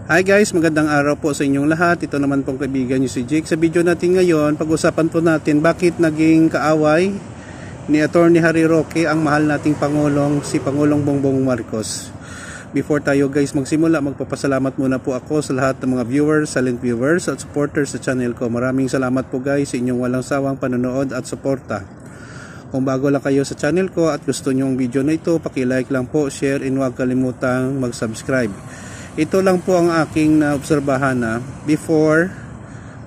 Hi guys, magandang araw po sa inyong lahat. Ito naman pong kaibigan niyo si Jake. Sa video natin ngayon, pag-usapan po natin bakit naging kaaway ni Attorney Harry Roque ang mahal nating Pangulong, si Pangulong Bongbong Marcos. Before tayo guys magsimula, magpapasalamat muna po ako sa lahat ng mga viewers, silent viewers at supporters sa channel ko. Maraming salamat po guys sa inyong walang sawang panonood at suporta. Kung bago lang kayo sa channel ko at gusto nyo ang video na ito, paki-like lang po, share, and huwag kalimutang mag-subscribe. Ito lang po ang aking naobserbahan na before,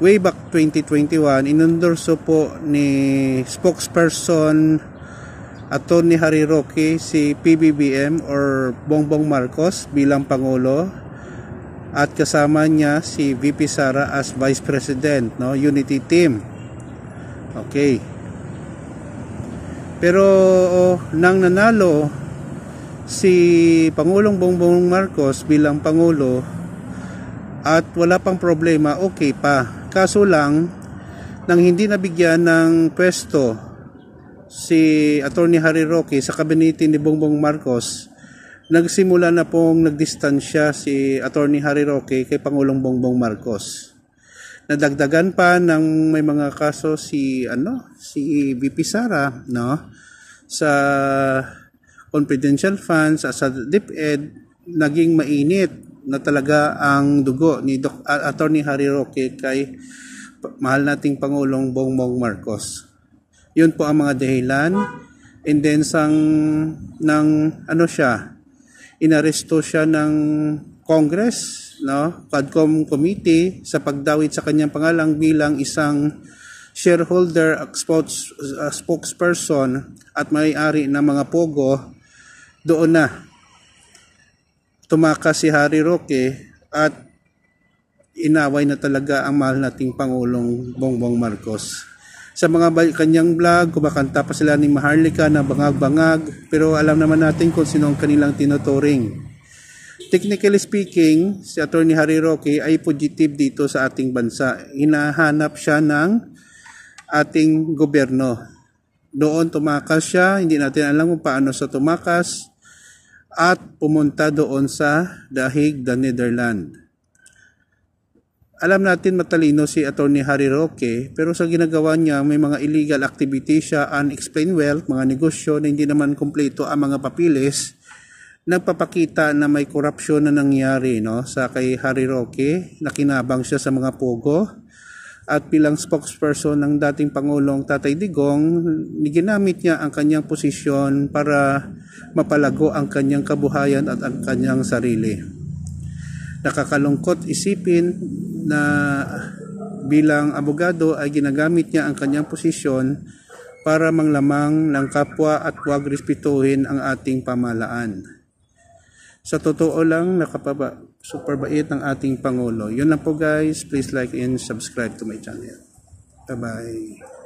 way back 2021, inendorso po ni spokesperson Attorney Harry Roque si PBBM or Bongbong Marcos bilang Pangulo at kasama niya si VP Sara as Vice President, no? Unity Team. Okay. Pero nang nanalo si Pangulong Bongbong Marcos bilang Pangulo at wala pang problema, okay pa. Kaso lang, nang hindi nabigyan ng pwesto si Attorney Harry Roque sa kabinete ni Bongbong Marcos, nagsimula na pong nagdistansya si Attorney Harry Roque kay Pangulong Bongbong Marcos. Nadagdagan pa ng may mga kaso si VP Sara, no, sa confidential funds sa DepEd. Naging mainit na talaga ang dugo ni Attorney Harry Roque kay mahal nating Pangulong Bongbong Marcos. Yun po ang mga dahilan. And then inaresto siya ng Congress, no, Quadcom Committee sa pagdawit sa kanyang pangalang bilang isang shareholder, spokesperson at may-ari ng mga pogo. Doon na tumakas si Harry Roque at inaway na talaga ang mahal nating Pangulong Bongbong Marcos. Sa mga kanyang vlog, kumakanta pa sila ni Maharlika na bangag-bangag, pero alam naman natin kung sino ang kanilang tinuturing. Technically speaking, si Attorney Harry Roque ay fugitive dito sa ating bansa. Hinahanap siya ng ating gobyerno. Doon tumakas siya, hindi natin alam kung paano siya tumakas, at pumunta doon sa The Hague, the Netherlands. Alam natin matalino si Attorney Harry Roque, pero sa ginagawa niya may mga illegal activities siya, unexplained wealth, mga negosyo na hindi naman kumpleto ang mga papilis, nagpapakita na may korupsyon na nangyari, no, sa kay Harry Roque, nakinabang siya sa mga pogo. At bilang spokesperson ng dating Pangulong Tatay Digong, ginamit niya ang kanyang posisyon para mapalago ang kanyang kabuhayan at ang kanyang sarili. Nakakalungkot isipin na bilang abogado ay ginagamit niya ang kanyang posisyon para manglamang ng kapwa at huwag respetuhin ang ating pamahalaan. Sa totoo lang, super bait ng ating Pangulo. Yun lang po guys. Please like and subscribe to my channel. Bye-bye.